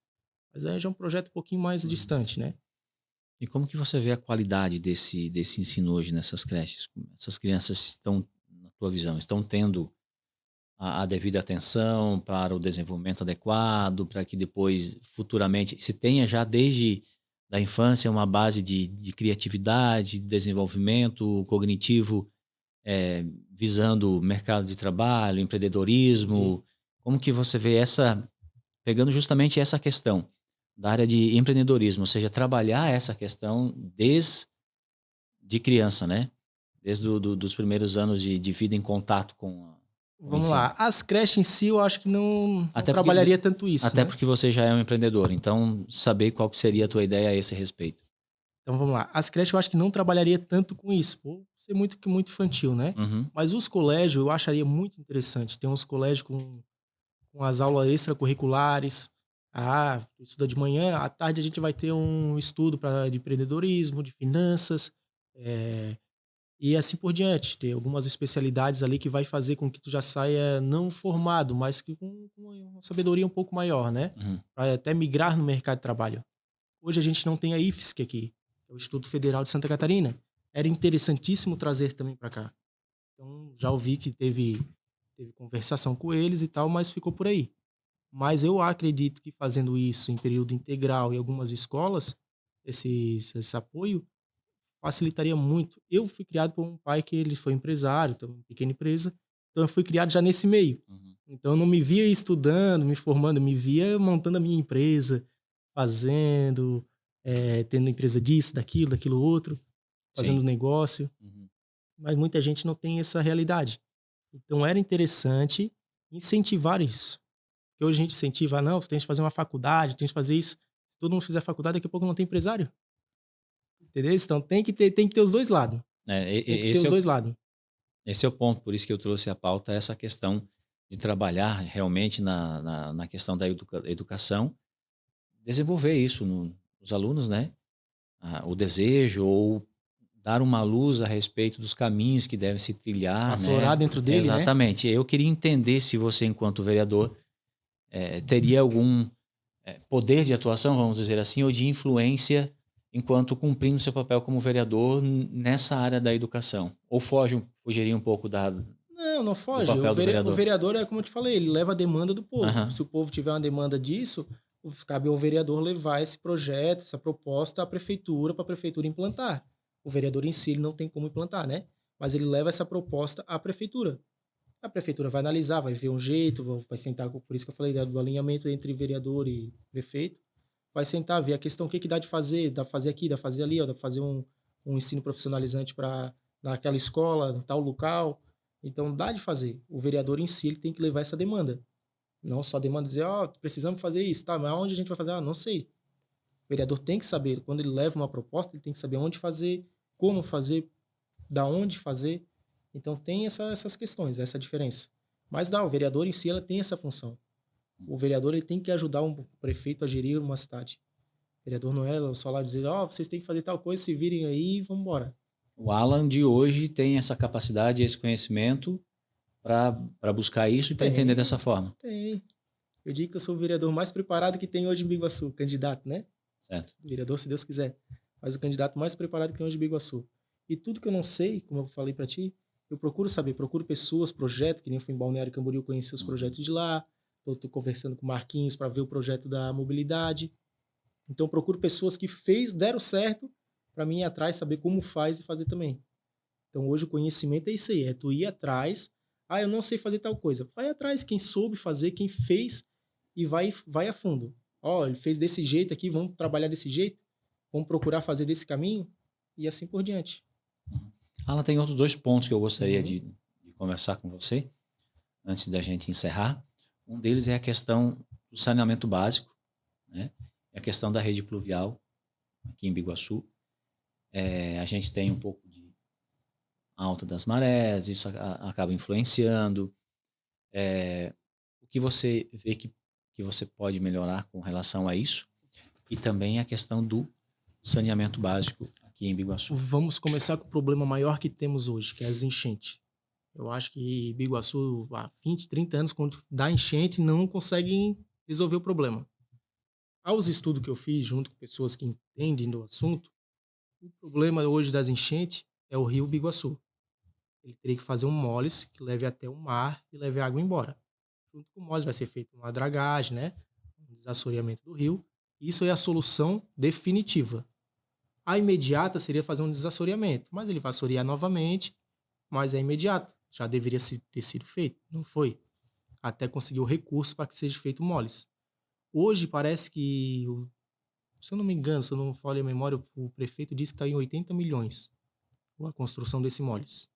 Mas aí já é um projeto um pouquinho mais Uhum. distante, né? E como que você vê a qualidade desse ensino hoje nessas creches? Essas crianças estão, na tua visão, estão tendo a devida atenção para o desenvolvimento adequado, para que depois, futuramente, se tenha já desde da infância uma base de criatividade, de desenvolvimento cognitivo, visando o mercado de trabalho, Entendi. empreendedorismo. Como que você vê essa, pegando justamente essa questão da área de empreendedorismo, ou seja, trabalhar essa questão desde criança, né? Desde dos primeiros anos de vida em contato com o Vamos ensino. lá. As creches em si, eu acho que não Até porque trabalharia tanto isso, até né? porque você já é um empreendedor, então saber qual que seria a tua Isso. ideia a esse respeito. Então vamos lá. As creches eu acho que não trabalharia tanto com isso, por ser muito infantil, né? Uhum, Mas os colégios eu acharia muito interessante. Tem uns colégios com as aulas extracurriculares. Ah, estuda de manhã, à tarde a gente vai ter um estudo de empreendedorismo, de finanças, eh, e assim por diante. Tem algumas especialidades ali que vai fazer com que tu já saia não formado, mas que com uma sabedoria um pouco maior, né? uhum. Para até migrar no mercado de trabalho. Hoje a gente não tem a IFSC aqui, que é o Instituto Federal de Santa Catarina. Era interessantíssimo trazer também para cá. Então, já ouvi que teve conversação com eles e tal, mas ficou por aí. Mas eu acredito que fazendo isso em período integral em algumas escolas, esse apoio facilitaria muito. Eu fui criado por um pai que ele foi empresário, então uma pequena empresa, então eu fui criado já nesse meio. Uhum. Então eu não me via estudando, me formando, eu me via montando a minha empresa, fazendo, tendo empresa disso, daquilo outro, fazendo Sim. negócio, Uhum. mas muita gente não tem essa realidade. Então era interessante incentivar isso. Porque hoje a gente incentiva: "Ah, não, tu tens que fazer uma faculdade, tens que fazer isso". Se todo mundo fizer faculdade, daqui a pouco não tem empresário, entendeu? Então tem que ter os 2 lados, É, tem que ter os 2 lados. esse é o ponto, por isso que eu trouxe à pauta essa questão de trabalhar realmente na questão da educação, desenvolver isso nos alunos, né? O desejo ou dar uma luz a respeito dos caminhos que devem se trilhar, Aflorar né? dentro dele, né. Exatamente. Eu queria entender se você, enquanto vereador, teria algum poder de atuação, vamos dizer assim, ou de influência enquanto cumprindo seu papel como vereador nessa área da educação? Ou fugiria um pouco Não, não do foge. O papel do vere o vereador? vereador é como eu te falei, ele leva a demanda do povo. Aham, Se o povo tiver uma demanda disso, cabe ao vereador levar esse projeto, essa proposta à prefeitura, para a prefeitura implantar. O vereador em si, ele não tem como implantar, né, mas ele leva essa proposta à prefeitura. A prefeitura vai analisar, vai ver um jeito, vai sentar por isso que eu falei do alinhamento entre vereador e prefeito, vai sentar, ver a questão, o que que dá pra fazer aqui, dá pra fazer ali, ó, dá pra fazer um ensino profissionalizante para naquela escola, em tal local. Então dá de fazer. O vereador em si, ele tem que levar essa demanda. Não só demanda dizer: "Ó, precisamos fazer isso", tá, mas aonde a gente vai fazer? "Ah, não sei". O vereador tem que saber, quando ele leva uma proposta, ele tem que saber onde fazer, como fazer, da onde fazer. Então tem essas questões, essa diferença. Mas dá, o vereador em si ela tem essa função. O vereador ele tem que ajudar um prefeito a gerir uma cidade. O vereador não é só lá dizer: "Ó, vocês têm que fazer tal coisa, se virem aí e vamos embora". o Alan de hoje tem essa capacidade, esse conhecimento para buscar isso e para entender dessa Tem, forma, tem. Eu digo que eu sou o vereador mais preparado que tem hoje em Biguaçu, candidato, né? certo? Vereador, se Deus quiser. Mas o candidato mais preparado que tem hoje em Biguaçu. E tudo que eu não sei, como eu falei para ti, eu procuro saber, procuro pessoas, projetos, que nem eu fui em Balneário Camboriú conhecer os Uhum. projetos de lá. Tô conversando com o Marquinhos para ver o projeto da mobilidade. Então eu procuro pessoas que deram certo, para mim ir atrás, saber como faz e fazer também. Então hoje o conhecimento é isso aí, é tu ir atrás. Ah, eu não sei fazer tal coisa. Vai atrás, quem soube fazer, quem fez, e vai a fundo. Ó, ele fez desse jeito aqui, vamos trabalhar desse jeito, vamos procurar fazer desse caminho, e assim por diante. Uhum. Alan, tem outros 2 pontos que eu gostaria Uhum. de conversar com você, antes da gente encerrar. Um deles é a questão do saneamento básico, né, é a questão da rede pluvial aqui em Biguaçu. A gente tem um pouco de alta das marés, isso acaba influenciando. O que você vê que você pode melhorar com relação a isso? E também a questão do saneamento básico aqui em Biguaçu. Vamos começar com o problema maior que temos hoje, que é as enchentes. Eu acho que Biguaçu, há 20, 30 anos, quando dá enchente, não conseguem resolver o problema. Aos estudos que eu fiz junto com pessoas que entendem do assunto, o problema hoje das enchentes é o rio Biguaçu. Ele teria que fazer um moles que leve até o mar e leve a água embora. Junto com o moles vai ser feita uma dragagem, né? Um desassoreamento do rio. Isso é a solução definitiva. A imediata seria fazer um desassoreamento, mas ele vai assorear novamente, mas é imediata. Já deveria ter sido feito, não foi. Até conseguir o recurso para que seja feito moles. Hoje parece que, se eu não me engano, se eu não falho a memória, o prefeito disse que está em 80 milhões a construção desse moles.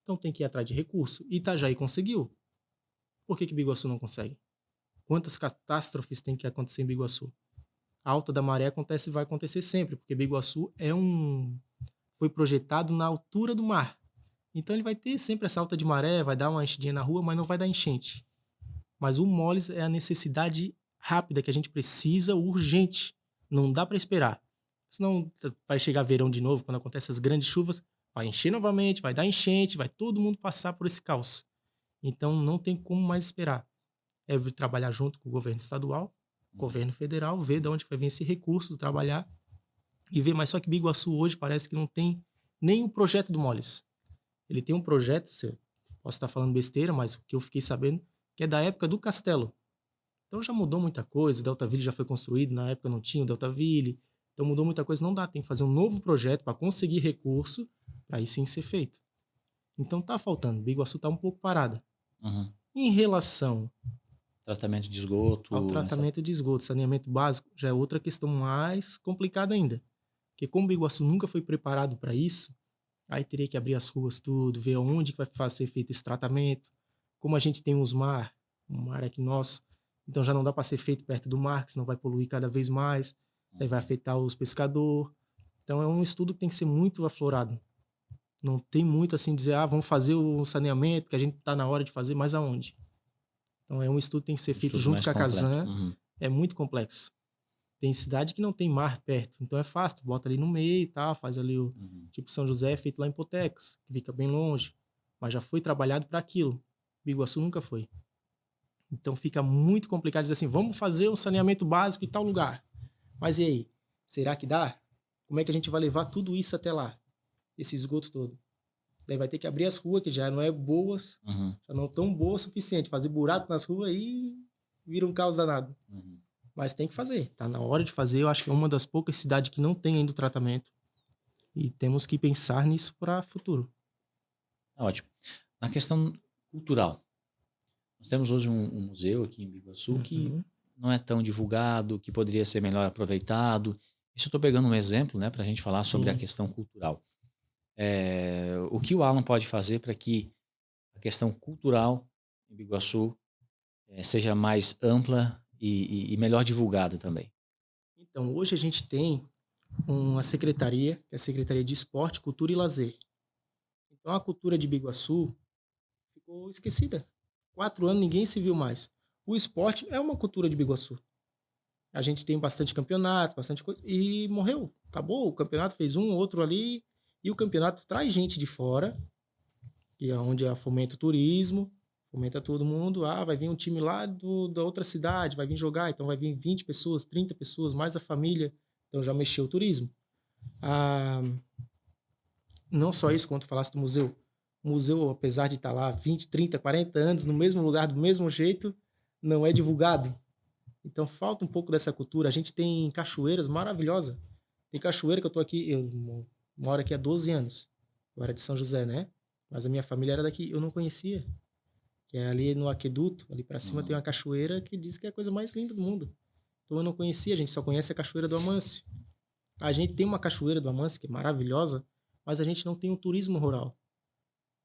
Então tem que ir atrás de recurso. Itajaí conseguiu. Por que Biguaçu não consegue? Quantas catástrofes tem que acontecer em Biguaçu? A alta da maré acontece e vai acontecer sempre, porque Biguaçu foi projetado na altura do mar. Então ele vai ter sempre essa alta de maré, vai dar uma enchidinha na rua, mas não vai dar enchente. Mas o moles é a necessidade rápida que a gente precisa, urgente. Não dá para esperar. Senão vai chegar verão de novo, quando acontecem as grandes chuvas, vai encher novamente, vai dar enchente, vai todo mundo passar por esse caos. Então não tem como mais esperar. É trabalhar junto com o governo estadual, governo federal, ver de onde vai vir esse recurso, trabalhar e ver. Mas só que Biguaçu hoje parece que não tem nem o projeto do Moles. Ele tem um projeto, posso estar falando besteira, mas o que eu fiquei sabendo, que é da época do Castelo. Então já mudou muita coisa, o Deltaville já foi construído, na época não tinha o Deltaville, então mudou muita coisa, não dá, tem que fazer um novo projeto para conseguir recurso, para aí sim ser feito. Então tá faltando, Biguaçu tá um pouco parada. Uhum. Em relação Tratamento de esgoto. ao tratamento de esgoto, saneamento básico, já é outra questão mais complicada ainda. Porque como Biguaçu nunca foi preparado para isso, aí teria que abrir as ruas tudo, ver onde que vai ser feito esse tratamento. Como a gente tem um mar aqui nosso, então já não dá para ser feito perto do mar, que senão vai poluir cada vez mais, aí vai afetar os pescadores. Então é um estudo que tem que ser muito aflorado. Não tem muito assim dizer, vamos fazer o saneamento, que a gente está na hora de fazer, mas aonde? Então é um estudo que tem que ser feito junto com a Casan, é muito complexo. Tem cidade que não tem mar perto, então é fácil, tu bota ali no meio e tal, faz ali o tipo São José é feito lá em Potecas, que fica bem longe, mas já foi trabalhado para aquilo. Biguaçu nunca foi. Então fica muito complicado dizer assim, vamos fazer um saneamento básico em tal lugar. Mas e aí? Será que dá? Como é que a gente vai levar tudo isso até lá? Esse esgoto todo. Daí vai ter que abrir as ruas, que já não é boas, já não tão boas o suficiente. Fazer buraco nas ruas aí vira um caos danado. Mas tem que fazer, tá na hora de fazer. Eu acho que é uma das poucas cidades que não tem ainda o tratamento. E temos que pensar nisso para o futuro. Ótimo. Na questão cultural, nós temos hoje um museu aqui em Biguaçu que não é tão divulgado, que poderia ser melhor aproveitado. Isso eu estou pegando um exemplo, né, para a gente falar sobre a questão cultural. O que o Alan pode fazer para que a questão cultural em Biguaçu seja mais ampla e melhor divulgada também? Então, hoje a gente tem uma secretaria, que é a Secretaria de Esporte, Cultura e Lazer. Então, a cultura de Biguaçu ficou esquecida. 4 anos ninguém se viu mais. O esporte é uma cultura de Biguaçu. A gente tem bastante campeonato, bastante coisa, e morreu. Acabou, o campeonato fez um, outro ali, e o campeonato traz gente de fora, que é onde fomenta o turismo, fomenta todo mundo. Vai vir um time lá da outra cidade, vai vir jogar, então vai vir 20 pessoas, 30 pessoas, mais a família, então já mexeu o turismo. Não só isso, quando falasse do museu. O museu, apesar de estar lá 20, 30, 40 anos, no mesmo lugar, do mesmo jeito, não é divulgado. Então falta um pouco dessa cultura. A gente tem cachoeiras maravilhosas. Tem cachoeira que eu tô aqui, eu moro aqui há 12 anos. Eu era de São José, né? Mas a minha família era daqui, eu não conhecia. Que é ali no Aqueduto, ali para cima tem uma cachoeira que diz que é a coisa mais linda do mundo. Então eu não conhecia, a gente só conhece a cachoeira do Amâncio. A gente tem uma cachoeira do Amâncio que é maravilhosa, mas a gente não tem um turismo rural.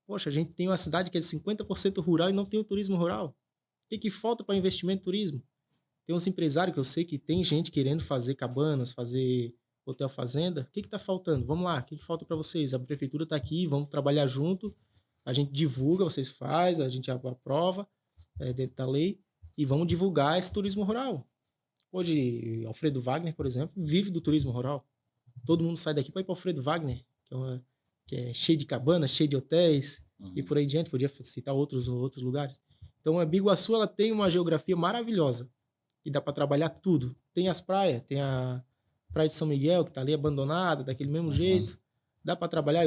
Poxa, a gente tem uma cidade que é de 50% rural e não tem o turismo rural. O que falta para investimento em turismo? Tem uns empresários que eu sei que tem gente querendo fazer cabanas, fazer hotel fazenda. O que está faltando? Vamos lá, o que falta para vocês? A prefeitura está aqui, vamos trabalhar junto. A gente divulga, vocês fazem, a gente aprova dentro da lei e vamos divulgar esse turismo rural. Hoje, Alfredo Wagner, por exemplo, vive do turismo rural. Todo mundo sai daqui para ir para Alfredo Wagner, que é cheio de cabanas, cheio de hotéis e por aí diante. Podia citar outros lugares. Então, a Biguaçu ela tem uma geografia maravilhosa. que dá para trabalhar tudo. Tem as praias, tem a Praia de São Miguel, que tá ali abandonada, daquele mesmo Uhum. jeito. Dá para trabalhar.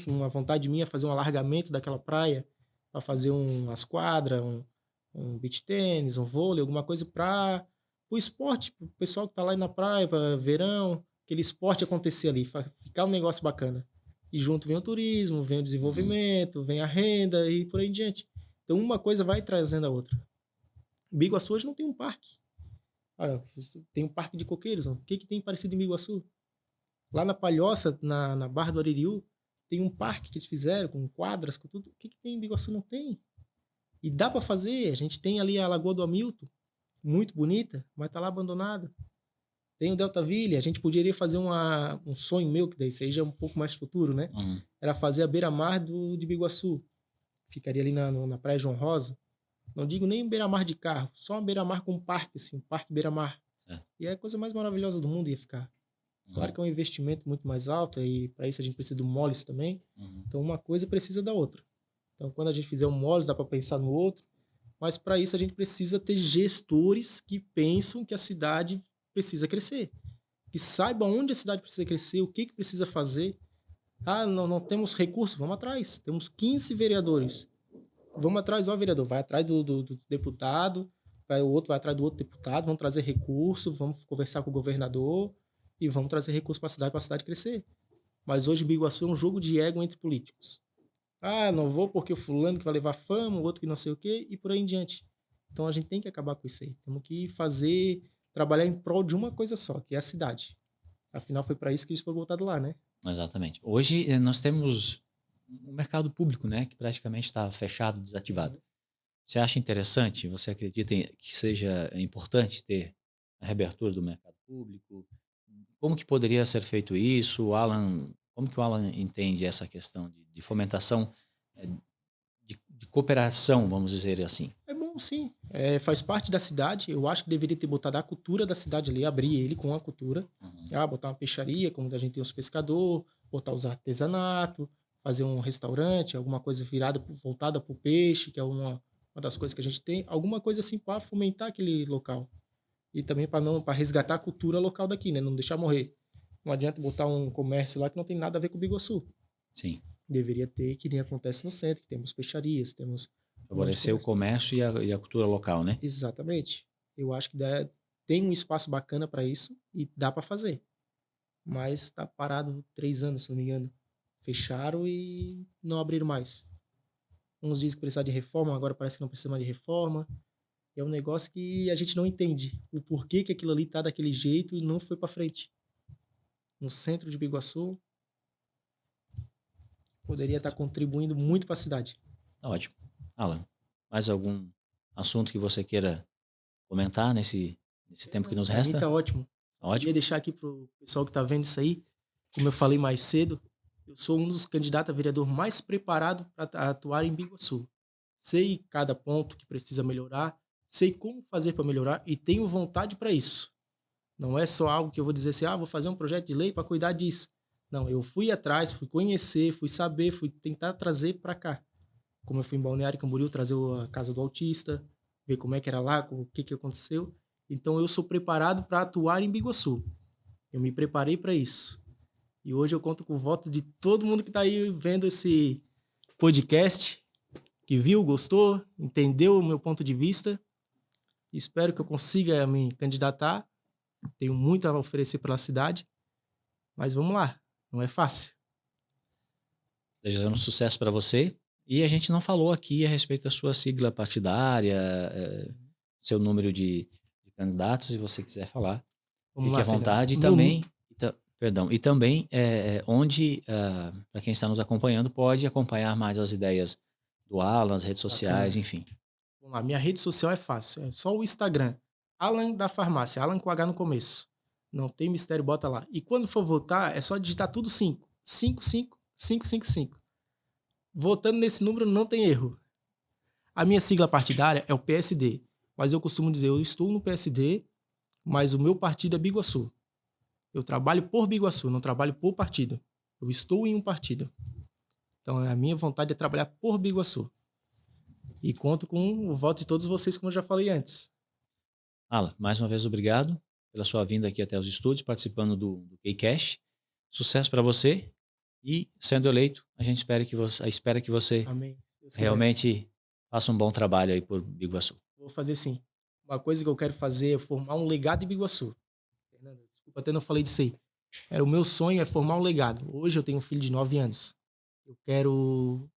Uma vontade minha é fazer um alargamento daquela praia, para fazer umas quadras, um beach tênis, um vôlei, alguma coisa para o esporte, pro pessoal que tá lá na praia, para verão, aquele esporte acontecer ali, ficar um negócio bacana. E junto vem o turismo, vem o Uhum. desenvolvimento, vem a renda e por aí em diante. Então uma coisa vai trazendo a outra. Biguaçu hoje não tem um parque. Olha, tem um parque de coqueiros. Ó. O que, que tem parecido em Biguaçu? Lá na Palhoça, na Barra do Aririú, tem um parque que eles fizeram com quadras, com tudo. O que, que tem em Biguaçu? Não tem. E dá para fazer. A gente tem ali a Lagoa do Hamilton, muito bonita, mas tá lá abandonada. Tem o Delta Ville, a gente poderia fazer um sonho meu, que daí isso aí já é um pouco mais futuro, né? Uhum. Era fazer a beira-mar de Biguaçu. Ficaria ali na Praia João Rosa. Não digo nem beira-mar de carro, só uma beira-mar com um parque, assim, um parque beira-mar. Certo. E é a coisa mais maravilhosa do mundo ia ficar. Claro Uhum. que é um investimento muito mais alto e para isso a gente precisa do Moles também. Uhum. Então uma coisa precisa da outra. Então quando a gente fizer um Moles dá para pensar no outro, mas para isso a gente precisa ter gestores que pensam que a cidade precisa crescer, que saibam onde a cidade precisa crescer, o que, que precisa fazer. Ah, não temos recursos, vamos atrás. Temos 15 vereadores. Vamos atrás, ó, vereador, vai atrás do deputado, o outro vai atrás do outro deputado, vamos trazer recurso, vamos conversar com o governador e vamos trazer recurso para a cidade crescer. Mas hoje Biguaçu é um jogo de ego entre políticos. Ah, não vou porque o fulano que vai levar fama, o outro que não sei o quê, e por aí em diante. Então a gente tem que acabar com isso aí. Temos que fazer, trabalhar em prol de uma coisa só, que é a cidade. Afinal, foi para isso que eles foram voltados lá, né? Exatamente. Hoje nós temos um mercado público, né, que praticamente está fechado, desativado. Uhum. Você acha interessante? Você acredita que seja importante ter a reabertura do mercado público? Como que poderia ser feito isso? O Alan, como que o Alan entende essa questão de fomentação, eh, de cooperação, vamos dizer assim? É bom, sim. É, faz parte da cidade. Eu acho que deveria ter botado a cultura da cidade ali, abrir ele com a cultura. Uhum. Ah, botar uma peixaria, como a gente tem os pescadores, botar os artesanato, fazer um restaurante, alguma coisa voltada para o peixe, que é uma das coisas que a gente tem. Alguma coisa assim para fomentar aquele local. E também para resgatar a cultura local daqui, né? Não deixar morrer. Não adianta botar um comércio lá que não tem nada a ver com o Biguaçu. Sim, Deveria ter, que nem acontece no centro, que temos peixarias, temos um monte de favorecer o comércio. comércio e a cultura local, né? Exatamente. Eu acho que tem um espaço bacana para isso e dá para fazer. Mas está parado 3 anos, se não me engano. Fecharam e não abriram mais. Uns dizem que precisa de reforma, agora parece que não precisa mais de reforma. É um negócio que a gente não entende o porquê que aquilo ali tá daquele jeito e não foi para frente. No centro de Biguaçu, Tá poderia estar certo. contribuindo muito para a cidade. Tá ótimo. Alan, mais algum assunto que você queira comentar nesse tempo que Não, nos para mim resta? tá ótimo. Tá Queria ótimo? deixar aqui pro pessoal que tá vendo isso aí, como eu falei mais cedo, eu sou um dos candidatos a vereador mais preparado para atuar em Biguaçu. Sei cada ponto que precisa melhorar, sei como fazer para melhorar e tenho vontade para isso. Não é só algo que eu vou dizer assim, ah, vou fazer um projeto de lei para cuidar disso. Não, eu fui atrás, fui conhecer, fui saber, fui tentar trazer para cá. Como eu fui em Balneário Camboriú trazer a casa do autista, ver como é que era lá, o que que aconteceu. Então eu sou preparado para atuar em Biguaçu. Eu me preparei para isso. E hoje eu conto com o voto de todo mundo que está aí vendo esse podcast, que viu, gostou, entendeu o meu ponto de vista. Espero que eu consiga me candidatar. Tenho muito a oferecer pela cidade, mas vamos lá, não é fácil. Desejando sucesso para você. E a gente não falou aqui a respeito da sua sigla partidária, seu número de candidatos, se você quiser falar, Vamos fique lá, à Fernando. vontade. E Meu, também, perdão, e também onde, para quem está nos acompanhando, pode acompanhar mais as ideias do Alan, as redes sociais, bacana. enfim. Vamos lá, minha rede social é fácil, é só o Instagram. Alan da Farmácia, Alan com H no começo. Não tem mistério, bota lá. E quando for votar, é só digitar tudo 5. 5, 5, 5, 5, 5. Votando nesse número não tem erro. A minha sigla partidária é o PSD, mas eu costumo dizer, eu estou no PSD, mas o meu partido é Biguaçu. Eu trabalho por Biguaçu, não trabalho por partido. Eu estou em um partido. Então a minha vontade é trabalhar por Biguaçu. E conto com o voto de todos vocês, como eu já falei antes. Alan, mais uma vez obrigado pela sua vinda aqui até os estúdios, participando do KCast. Sucesso para você e, sendo eleito, a gente espera que você Amém. Se Deus quiser. realmente faça um bom trabalho aí por Biguaçu. Vou fazer sim. Uma coisa que eu quero fazer é formar um legado em Biguaçu. Fernando, desculpa, até não falei disso aí. O meu sonho é formar um legado. Hoje eu tenho um filho de 9 anos. Eu quero,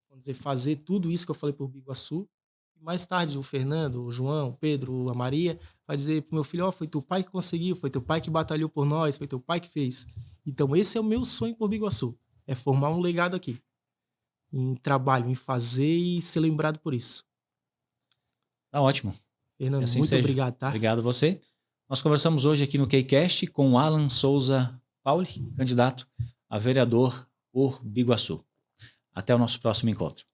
vamos dizer, fazer tudo isso que eu falei por Biguaçu. E mais tarde, o Fernando, o João, o Pedro, a Maria, vai dizer pro meu filho, ó, foi teu pai que conseguiu, foi teu pai que batalhou por nós, foi teu pai que fez. Então, esse é o meu sonho por Biguaçu. É formar um legado aqui. Em trabalho, em fazer e ser lembrado por isso. Tá ótimo. Que Fernando, assim muito seja. obrigado, tá? Obrigado a você. Nós conversamos hoje aqui no KCast com o Alan Souza Pauli, candidato a vereador por Biguaçu. Até o nosso próximo encontro.